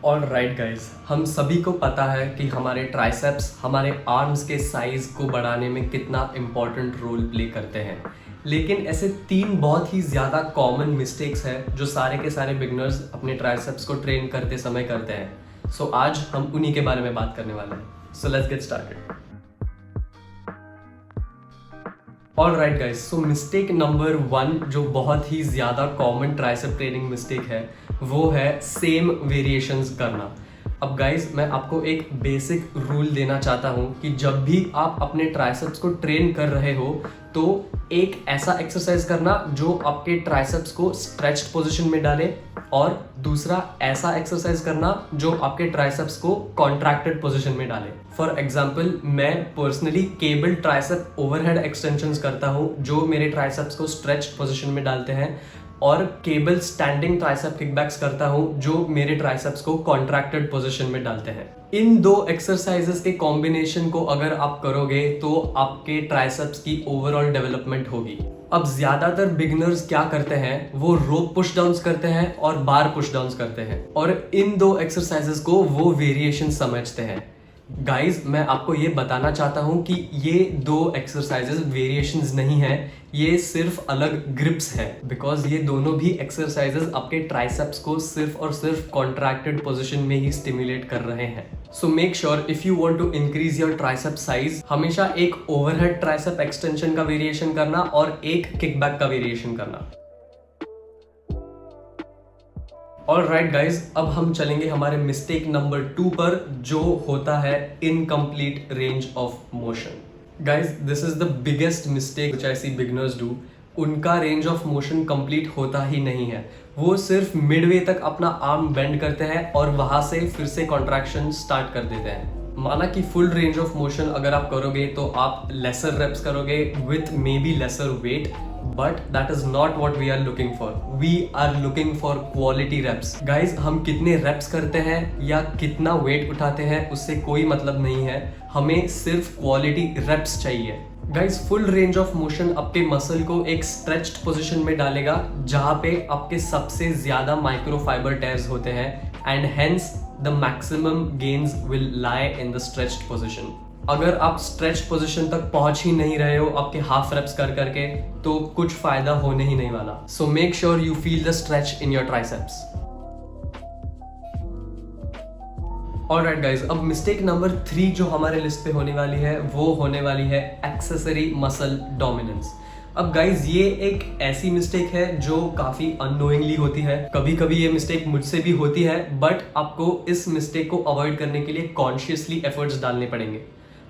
All right guys, हम सभी को पता है कि हमारे ट्राइसेप्स हमारे आर्म्स के साइज को बढ़ाने में कितना इम्पोर्टेंट रोल प्ले करते हैं। लेकिन ऐसे 3 बहुत ही ज़्यादा कॉमन मिस्टेक्स हैं जो सारे के सारे बिगनर्स अपने ट्राइसेप्स को ट्रेन करते समय करते हैं। सो आज हम उन्हीं के बारे में बात करने वाले हैं। So let's get started. All right guys, so mistake number 1 जो बहुत ही ज़्यादा कॉमन ट्राइसेप ट्रेनिंग मिस्टेक है वो है सेम वेरिएशंस करना। अब गाइज मैं आपको एक बेसिक रूल देना चाहता हूँ कि जब भी आप अपने ट्राइसेप्स को ट्रेन कर रहे हो तो एक ऐसा एक्सरसाइज करना जो आपके ट्राइसेप्स को स्ट्रेच्ड पोजीशन में डाले, और दूसरा ऐसा एक्सरसाइज करना जो आपके ट्राइसेप्स को कॉन्ट्रैक्टेड पोजीशन में डाले। फॉर एग्जाम्पल, मैं personally cable tricep overhead extensions करता हूँ जो मेरे ट्राइसेप्स को स्ट्रेच्ड पोजीशन में डालते हैं, और केबल स्टैंडिंग ट्राइसेप किकबैक्स करता हूँ जो मेरे ट्राइसेप्स को कॉन्ट्रैक्टेड पोजीशन में डालते हैं। इन 2 एक्सरसाइजेस के कॉम्बिनेशन को अगर आप करोगे तो आपके ट्राइसेप्स की ओवरऑल डेवलपमेंट होगी। अब ज्यादातर बिगिनर्स क्या करते हैं, वो रोप पुश डाउन्स करते हैं और बार पुश डाउन्स करते हैं, और इन 2 एक्सरसाइजेस को वो वेरिएशन समझते हैं। गाइज मैं आपको ये बताना चाहता हूँ कि ये 2 एक्सरसाइजेस वेरिएशंस नहीं है, ये सिर्फ अलग ग्रिप्स है, बिकॉज ये दोनों भी एक्सरसाइजेस आपके ट्राइसेप्स को सिर्फ और सिर्फ कॉन्ट्रैक्टेड पोजीशन में ही स्टिमुलेट कर रहे हैं। So make sure if you want to increase your tricep size, हमेशा एक ओवरहेड ट्राइसेप एक्सटेंशन का वेरिएशन करना और एक किकबैक का वेरिएशन करना। ऑल राइट गाइज, अब हम चलेंगे हमारे मिस्टेक नंबर 2 पर जो होता है incomplete range of motion. Guys this is the biggest mistake which I see beginners do. उनका रेंज ऑफ मोशन कंप्लीट होता ही नहीं है, वो सिर्फ मिडवे तक अपना आर्म बेंड करते हैं और वहां से फिर से कॉन्ट्रैक्शन स्टार्ट कर देते हैं। माना कि फुल रेंज ऑफ मोशन अगर आप करोगे तो आप लेसर रेप्स करोगे with maybe lesser weight, but that is not what we are looking for. We are looking for quality reps. Guys हम कितने रेप्स करते हैं या कितना वेट उठाते हैं उससे कोई मतलब नहीं है, हमें सिर्फ क्वालिटी रेप्स चाहिए। Guys full range of motion आपके मसल को एक स्ट्रेच्ड पोजीशन में डालेगा जहां पे आपके सबसे ज्यादा माइक्रोफाइबर टेयर्स होते हैं, and hence the maximum gains will lie in the stretched position. अगर आप स्ट्रेच्ड पोजीशन तक पहुंच ही नहीं रहे हो आपके हाफ रेप्स कर करके, तो कुछ फायदा होने ही नहीं वाला। सो make sure you feel the stretch in your triceps. Alright guys, अब मिस्टेक नंबर 3 जो हमारे लिस्ट पे होने वाली है वो होने वाली है एक्सेसरी मसल डोमिनेंस। अब गाइज ये एक ऐसी मिस्टेक है जो काफी अननोइंगली होती है। कभी कभी ये मिस्टेक मुझसे भी होती है, बट आपको इस मिस्टेक को अवॉइड करने के लिए कॉन्शियसली एफर्ट्स डालने पड़ेंगे।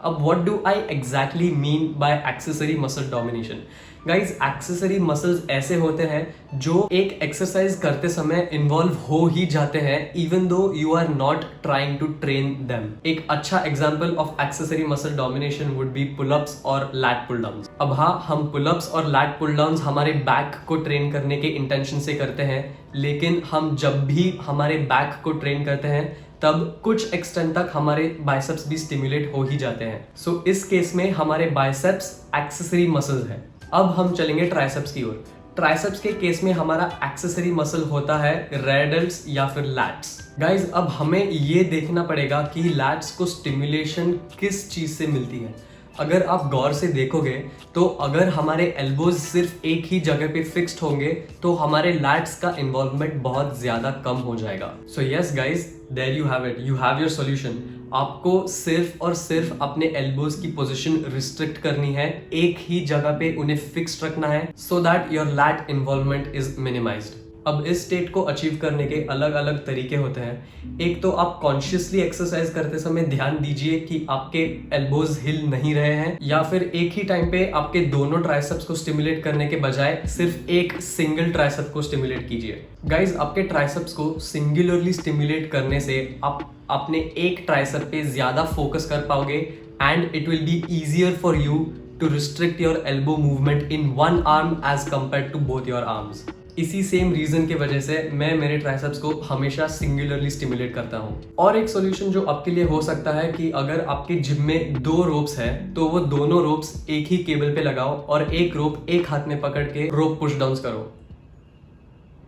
अब what do I exactly mean by accessory muscle domination? Guys accessory muscles ऐसे होते हैं जो एक एक्सरसाइज करते समय इन्वॉल्व हो ही जाते हैं even though you are not trying to train them. एक अच्छा example of accessory muscle domination would be pullups और लैट पुल डाउन्स। अब हाँ, हम पुलअप्स और लैट पुल डाउन्स हमारे बैक को ट्रेन करने के इंटेंशन से करते हैं, लेकिन हम जब भी हमारे बैक को ट्रेन करते हैं तब कुछ एक्सटेंट तक हमारे बाइसेप्स भी स्टिमुलेट हो ही जाते हैं। सो इस केस में हमारे बाइसेप्स एक्सेसरी मसल्स हैं। अब हम चलेंगे ट्राइसेप्स की ओर। ट्राइसेप्स के केस में हमारा एक्सेसरी मसल होता है रेडल्स या फिर लैट्स। गाइज अब हमें ये देखना पड़ेगा कि लैट्स को स्टिमुलेशन किस चीज से मिलती है। अगर आप गौर से देखोगे तो अगर हमारे एल्बोज सिर्फ एक ही जगह पे फिक्स्ड होंगे तो हमारे लैट्स का इन्वॉल्वमेंट बहुत ज्यादा कम हो जाएगा। So yes guys, there you have it, you have your solution. आपको सिर्फ और सिर्फ अपने एल्बोज की पोजीशन रिस्ट्रिक्ट करनी है, एक ही जगह पे उन्हें फिक्स्ड रखना है so that your lat involvement is minimised. अब इस स्टेट को अचीव करने के अलग अलग तरीके होते हैं। एक तो आप कॉन्शियसली एक्सरसाइज करते समय ध्यान दीजिए कि आपके एल्बोज हिल नहीं रहे हैं, या फिर एक ही टाइम पे आपके दोनों ट्राइसेप्स को स्टिमुलेट करने के बजाय सिर्फ एक सिंगल ट्राइसेप को स्टिमुलेट कीजिए। गाइज आपके ट्राइसेप्स को सिंगुलरली स्टिमुलेट करने से आप अपने एक ट्राइसेप पे ज्यादा फोकस कर पाओगे, and it will be easier for you to restrict your elbow movement in one arm as compare to both your arms. इसी सेम रीजन की वजह से मैं मेरे ट्राइसेप्स को हमेशा सिंगुलरली स्टिमुलेट करता हूँ। और एक सॉल्यूशन जो आपके लिए हो सकता है कि अगर आपके जिम में 2 रोप्स है तो वो दोनों रोप्स एक ही केबल पे लगाओ और एक रोप एक हाथ में पकड़ के रोप पुश डाउन करो,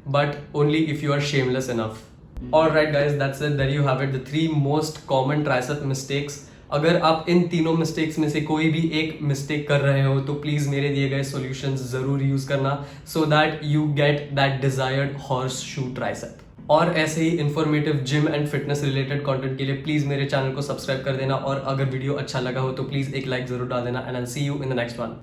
but only if you are shameless enough. Alright guys, that's it. There you have it. The 3 most common tricep mistakes. अगर आप इन तीनों मिस्टेक्स में से कोई भी एक मिस्टेक कर रहे हो तो प्लीज मेरे दिए गए सॉल्यूशंस जरूर यूज करना so that you get that desired horse shoe tricep. और ऐसे ही informative gym and fitness related content के लिए प्लीज मेरे चैनल को सब्सक्राइब कर देना और अगर वीडियो अच्छा लगा हो तो प्लीज एक लाइक जरूर डाल देना and I will see you in the next one.